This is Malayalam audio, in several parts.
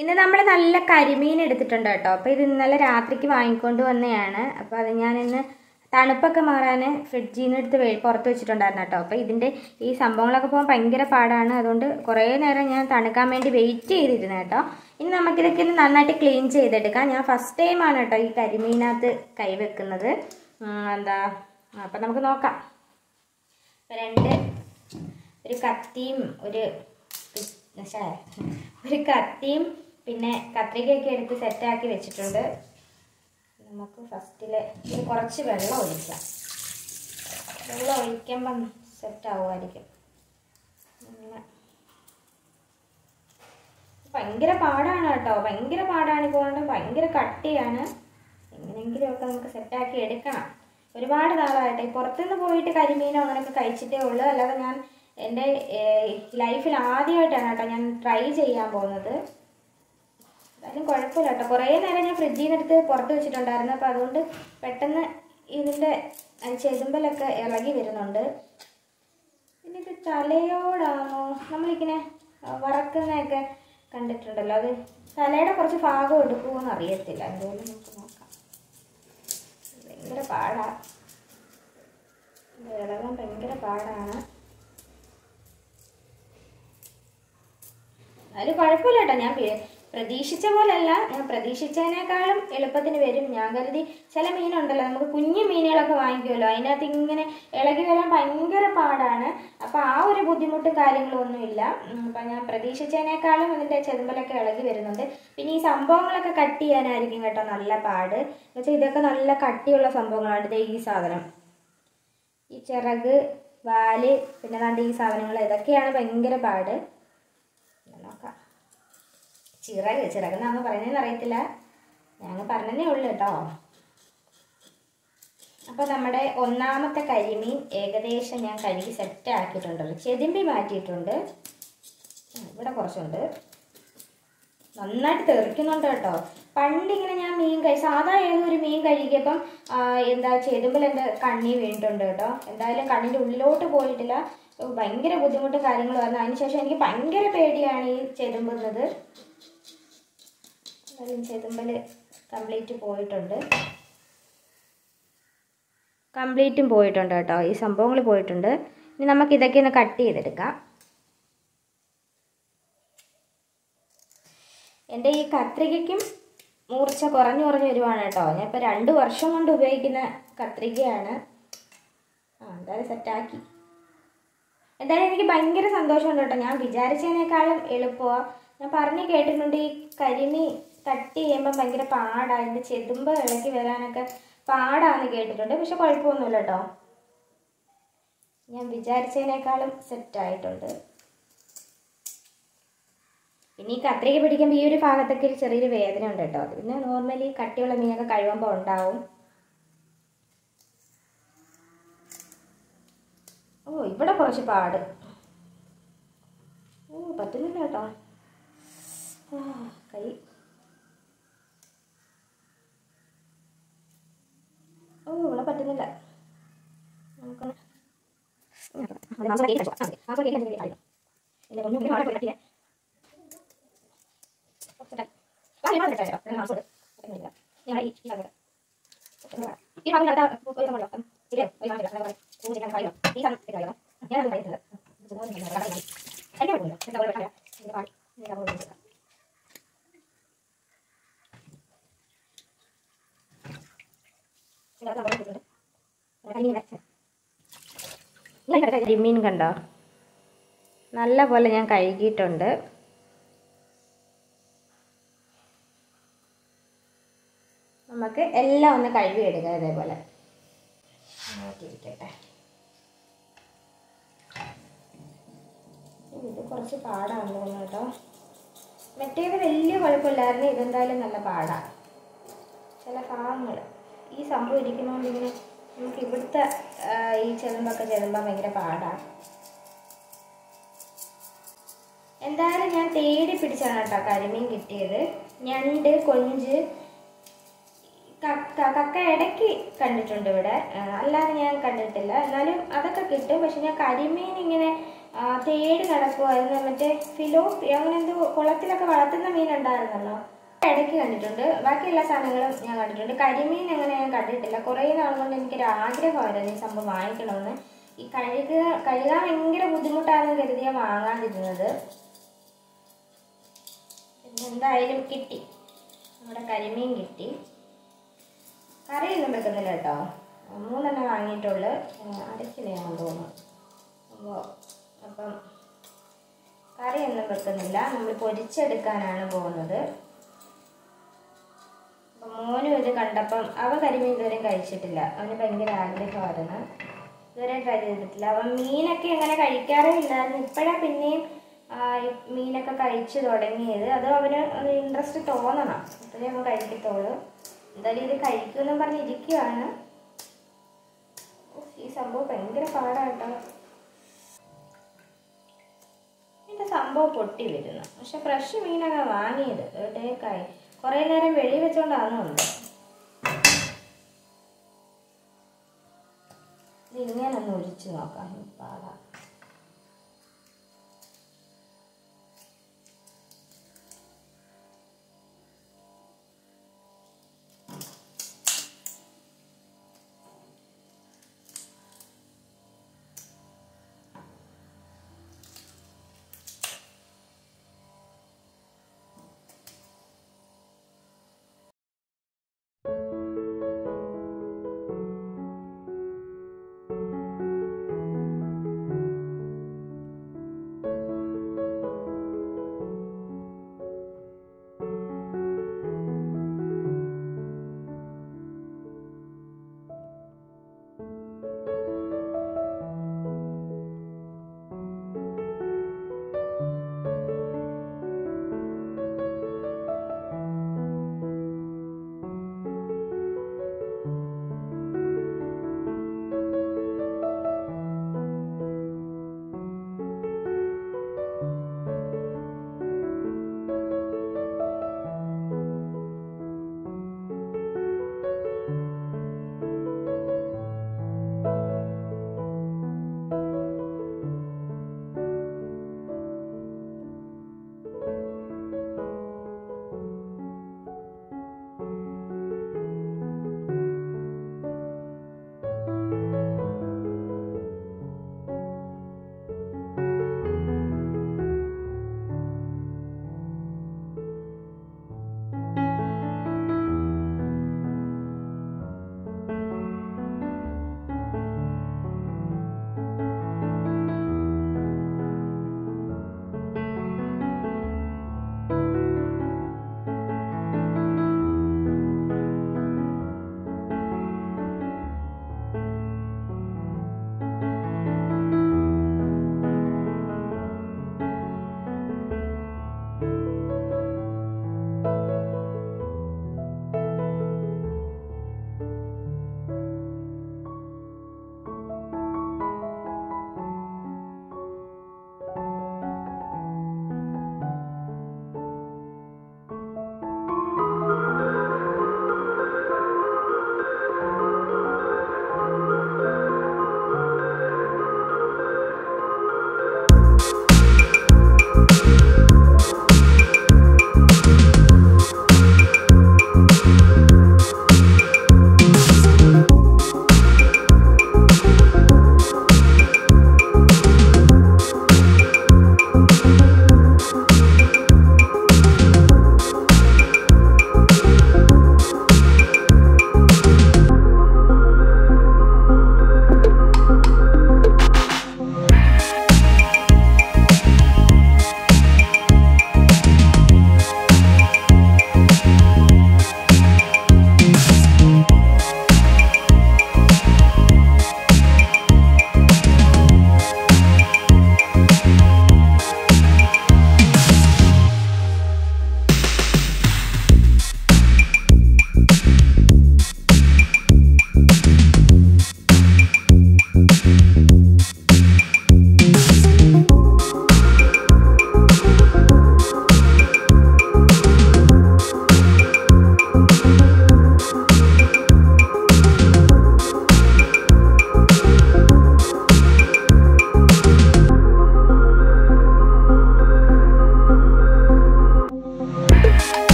ഇന്ന് നമ്മൾ നല്ല കരിമീൻ എടുത്തിട്ടുണ്ട് കേട്ടോ. അപ്പോൾ ഇത് ഇന്നലെ രാത്രിക്ക് വാങ്ങിക്കൊണ്ട് വന്നതാണ്. അപ്പോൾ അത് ഞാനിന്ന് തണുപ്പൊക്കെ മാറാൻ ഫ്രിഡ്ജിൽ നിന്ന് എടുത്ത് പുറത്ത് വെച്ചിട്ടുണ്ടായിരുന്നു കേട്ടോ. അപ്പോൾ ഇതിൻ്റെ ഈ സംഭവങ്ങളൊക്കെ പോകാൻ ഭയങ്കര പാടാണ്. അതുകൊണ്ട് കുറേ നേരം ഞാൻ തണുക്കാൻ വേണ്ടി വെയിറ്റ് ചെയ്തിരുന്നു കേട്ടോ. ഇനി നമുക്കിതൊക്കെ ഒന്ന് നന്നായിട്ട് ക്ലീൻ ചെയ്തെടുക്കാം. ഞാൻ ഫസ്റ്റ് ടൈമാണ് കേട്ടോ ഈ കരിമീനകത്ത് കൈവെക്കുന്നത്. അപ്പം നമുക്ക് നോക്കാം. ഒരു കത്തിയും ഒരു കത്തിയും പിന്നെ കത്രികയൊക്കെ എടുത്ത് സെറ്റാക്കി വെച്ചിട്ടുണ്ട്. നമുക്ക് ഫസ്റ്റിൽ ഇത് കുറച്ച് വെള്ളം ഒഴിക്കാം. വെള്ളം ഒഴിക്കുമ്പം സെറ്റാവുമായിരിക്കും. ഭയങ്കര പാടാണ് കേട്ടോ, ഭയങ്കര പാടാണ്. ഇപ്പോൾ ഭയങ്കര കട്ടിയാണ്. എങ്ങനെയെങ്കിലുമൊക്കെ നമുക്ക് സെറ്റാക്കി എടുക്കണം. ഒരുപാട് നാളായിട്ട് ഈ പുറത്തുനിന്ന് പോയിട്ട് കരിമീനോ അങ്ങനെയൊക്കെ കഴിച്ചിട്ടേ ഉള്ളൂ. അല്ലാതെ ഞാൻ എൻ്റെ ലൈഫിൽ ആദ്യമായിട്ടാണ് കേട്ടോ ഞാൻ ട്രൈ ചെയ്യാൻ പോകുന്നത്. എന്തായാലും കുഴപ്പമില്ല കേട്ടോ. കുറേ നേരം ഞാൻ ഫ്രിഡ്ജിൽ നിന്ന് എടുത്ത് പുറത്ത് വെച്ചിട്ടുണ്ടായിരുന്നു. അപ്പോൾ അതുകൊണ്ട് പെട്ടെന്ന് ഇതിൻ്റെ ചെതുമ്പലൊക്കെ ഇളകി വരുന്നുണ്ട്. പിന്നെ ഇത് തലയോടാണോ നമ്മളിങ്ങനെ വറക്കുന്നതൊക്കെ കണ്ടിട്ടുണ്ടല്ലോ, അത് തലയുടെ കുറച്ച് ഭാഗം എടുക്കുമോയെന്ന് അറിയത്തില്ല. എന്തായാലും നമുക്ക് നോക്കാം. ഭയങ്കര പാടാണ്, ഇളകാൻ ഭയങ്കര പാടാണ്. അതിൽ കുഴപ്പമില്ല കേട്ടോ. ഞാൻ പ്രതീക്ഷിച്ച പോലെയല്ല, ഞാൻ പ്രതീക്ഷിച്ചതിനേക്കാളും എളുപ്പത്തിന് വരും. ഞാൻ കരുതി ചില മീനുണ്ടല്ലോ, നമുക്ക് കുഞ്ഞു മീനുകളൊക്കെ വാങ്ങിക്കുമല്ലോ, അതിനകത്ത് ഇങ്ങനെ ഇളകി വരാൻ ഭയങ്കര പാടാണ്. അപ്പോൾ ആ ഒരു ബുദ്ധിമുട്ടും കാര്യങ്ങളും ഒന്നുമില്ല. അപ്പം ഞാൻ പ്രതീക്ഷിച്ചതിനേക്കാളും അതിൻ്റെ ചെതുമ്പലൊക്കെ ഇളകി വരുന്നുണ്ട്. പിന്നെ ഈ സംഭവങ്ങളൊക്കെ കട്ട് ചെയ്യാനായിരിക്കും കേട്ടോ നല്ല പാട്. എന്നുവെച്ചാൽ ഇതൊക്കെ നല്ല കട്ടിയുള്ള സംഭവങ്ങളാണ്. ഇത് ഈ സാധനം, ഈ ചിറക്, വാല്, പിന്നെ ഈ സാധനങ്ങൾ, ഇതൊക്കെയാണ് ഭയങ്കര പാട്. നോക്കാം. ചിറകെന്നാന്ന് പറയുന്നതെന്ന് അറിയത്തില്ല, ഞങ്ങൾ പറഞ്ഞതേ ഉള്ളു കേട്ടോ. അപ്പോൾ നമ്മുടെ ഒന്നാമത്തെ കരിമീൻ ഏകദേശം ഞാൻ കഴുകി സെറ്റ് ആക്കിയിട്ടുണ്ടല്ലോ. ചെതുമ്പി മാറ്റിയിട്ടുണ്ട്. ഇവിടെ കുറച്ചുണ്ട്. നന്നായിട്ട് തെറിക്കുന്നുണ്ട് കേട്ടോ. പണ്ടിങ്ങനെ ഞാൻ സാധാ ഏതൊരു മീൻ കഴുകിയപ്പം ചെതുമ്പിൽ എൻ്റെ കണ്ണി വീണിട്ടുണ്ട് കേട്ടോ. എന്തായാലും കണ്ണിൻ്റെ ഉള്ളിലോട്ട് പോയിട്ടില്ല. ഭയങ്കര ബുദ്ധിമുട്ടും കാര്യങ്ങളും വന്നു. അതിനുശേഷം എനിക്ക് ഭയങ്കര പേടിയാണ് ഈ ചെതുമ്പുന്നത്. ചെതുമ്പൽ കംപ്ലീറ്റും പോയിട്ടുണ്ട് കേട്ടോ. ഈ സംഭവങ്ങൾ പോയിട്ടുണ്ട്. ഇനി നമുക്ക് ഇതൊക്കെ ഒന്ന് കട്ട് ചെയ്തെടുക്കാം. എൻ്റെ ഈ കത്രികയ്ക്കും മൂർച്ച കുറഞ്ഞു വരുവാണ് കേട്ടോ. ഞാൻ ഇപ്പോൾ 2 വർഷം കൊണ്ട് ഉപയോഗിക്കുന്ന കത്രികയാണ്. എന്തായാലും സെറ്റാക്കി. എന്തായാലും എനിക്ക് ഭയങ്കര സന്തോഷമുണ്ട് കേട്ടോ. ഞാൻ വിചാരിച്ചതിനേക്കാളും എളുപ്പമാണ്. ഞാൻ പറഞ്ഞു കേട്ടിട്ടുണ്ട് ഈ കരിമീൻ കട്ട് ചെയ്യുമ്പോൾ ഭയങ്കര പാടാണ്, അതിൻ്റെ ചെതുമ്പ് ഇളക്കി വരാനൊക്കെ പാടാന്ന് കേട്ടിട്ടുണ്ട്. പക്ഷെ കുഴപ്പമൊന്നുമില്ല കേട്ടോ. ഞാൻ വിചാരിച്ചതിനേക്കാളും സെറ്റായിട്ടുണ്ട്. പിന്നെ ഈ കത്രിക പിടിക്കുമ്പോൾ ഈ ഒരു ഭാഗത്തൊക്കെ ഒരു ചെറിയൊരു വേദന ഉണ്ട് കേട്ടോ. അത് പിന്നെ നോർമലി കട്ടിയുള്ള മീനൊക്കെ കഴുകുമ്പോൾ ഉണ്ടാവും. ഇവിടെ കുറച്ച് പാട്. പറ്റുന്നില്ല കേട്ടോ. കൈ ഇവിടെ പറ്റുന്നില്ല. കരിമീൻ കണ്ടോ, നല്ല പോലെ ഞാൻ കഴുകിയിട്ടുണ്ട്. നമുക്ക് എല്ലാം ഒന്ന് കഴുകിയെടുക്കാം. ഇതേപോലെ മാറ്റിയിരിക്കട്ടെ. ഇത് കുറച്ച് പാടാണ് തോന്നുന്നു കേട്ടോ. മറ്റേത് വലിയ കുഴപ്പമില്ലായിരുന്നു, ഇതെന്തായാലും നല്ല പാടാണ്. ചില ഭാഗങ്ങൾ ഈ സംഭവം ഇരിക്കുന്നതുകൊണ്ട് ഇങ്ങനെ നമുക്ക് ഇവിടുത്തെ ഈ ചെതുമ്പൊക്കെ ഭയങ്കര പാടാണ്. എന്തായാലും ഞാൻ തേടി പിടിച്ചാണ് കേട്ടോ കരിമീൻ കിട്ടിയത്. ഞണ്ട്, കൊഞ്ച്, കക്ക ഇടയ്ക്ക് കണ്ടിട്ടുണ്ട് ഇവിടെ, അല്ലാതെ ഞാൻ കണ്ടിട്ടില്ല. എന്നാലും അതൊക്കെ കിട്ടും. പക്ഷെ ഞാൻ കരിമീൻ ഇങ്ങനെ തേട് നടക്കുമായിരുന്നു. മറ്റേ ഫിലോപ്പി അങ്ങനെ എന്തോ കുളത്തിലൊക്കെ വളർത്തുന്ന മീൻ ഉണ്ടായിരുന്നല്ലോ, ഇടയ്ക്ക് കണ്ടിട്ടുണ്ട്. ബാക്കി എല്ലാ സാധനങ്ങളും ഞാൻ കണ്ടിട്ടുണ്ട്. കരിമീൻ അങ്ങനെ ഞാൻ കണ്ടിട്ടില്ല. കുറേ നാൾ കൊണ്ട് എനിക്കൊരു ആഗ്രഹമായിരുന്നു ഈ സംഭവം വാങ്ങിക്കണമെന്ന്. ഈ കഴുകാൻ ഭയങ്കര ബുദ്ധിമുട്ടാണെന്ന് കരുതിയാണ് വാങ്ങാതിരുന്നത്. പിന്നെ എന്തായാലും കിട്ടി, നമ്മുടെ കരിമീൻ കിട്ടി. കറിയൊന്നും വെക്കുന്നില്ല കേട്ടോ, 3 വാങ്ങിയിട്ടുള്ളു, അരക്കിലെയാണെന്ന് തോന്നുന്നു. അപ്പം കറിയൊന്നും വെക്കുന്നില്ല, നമ്മൾ പൊരിച്ചെടുക്കാനാണ് പോകുന്നത്. അപ്പം മോനും ഇത് കണ്ടപ്പം അവൻ കരിമീൻ ഇതുവരെ കഴിച്ചിട്ടില്ല. അവന് ഭയങ്കര ആഗ്രഹമായിരുന്നു, ഇതുവരെ ട്രൈ ചെയ്തിട്ടില്ല. അവൻ മീനൊക്കെ അങ്ങനെ കഴിക്കാറേ ഇല്ലായിരുന്നു. ഇപ്പോഴാണ് പിന്നെയും മീനൊക്കെ കഴിച്ചു തുടങ്ങിയത്. അത് അവന് ഇൻട്രസ്റ്റ് തോന്നണം, അപ്പോഴേ അവൻ കഴിക്കത്തുള്ളൂ. എന്തായാലും ഇത് കഴിക്കുമെന്നും പറഞ്ഞിരിക്കുകയാണ്. ഈ സംഭവം ഭയങ്കര പാടാട്ടോ. ഇതിൻ്റെ സംഭവം പൊട്ടി വരുന്നു. പക്ഷെ ഫ്രഷ് മീനൊക്കെ വാങ്ങിയത് എവിടേക്കായി കുറേ നേരം വെളി വെച്ചോണ്ടാണെന്നുണ്ട്. ഇത് ഇങ്ങനൊന്ന് ഒഴിച്ച് നോക്കാം, പാടാ.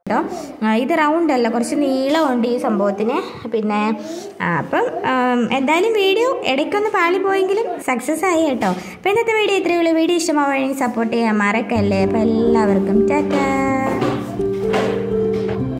കേട്ടോ. ഇത് റൗണ്ട് അല്ല, കുറച്ച് നീളമുണ്ട് ഈ സംഭവത്തിന്. പിന്നെ അപ്പം എന്തായാലും വീഡിയോ ഇടയ്ക്കൊന്ന് പാളി പോയെങ്കിലും സക്സസ് ആയി കേട്ടോ. അപ്പോൾ ഇന്നത്തെ വീഡിയോ ഇത്രയേ ഉള്ളൂ. വീഡിയോ ഇഷ്ടമാവുകയാണെങ്കിൽ സപ്പോർട്ട് ചെയ്യാൻ മറക്കല്ലേ. അപ്പോൾ എല്ലാവർക്കും ടാറ്റാ.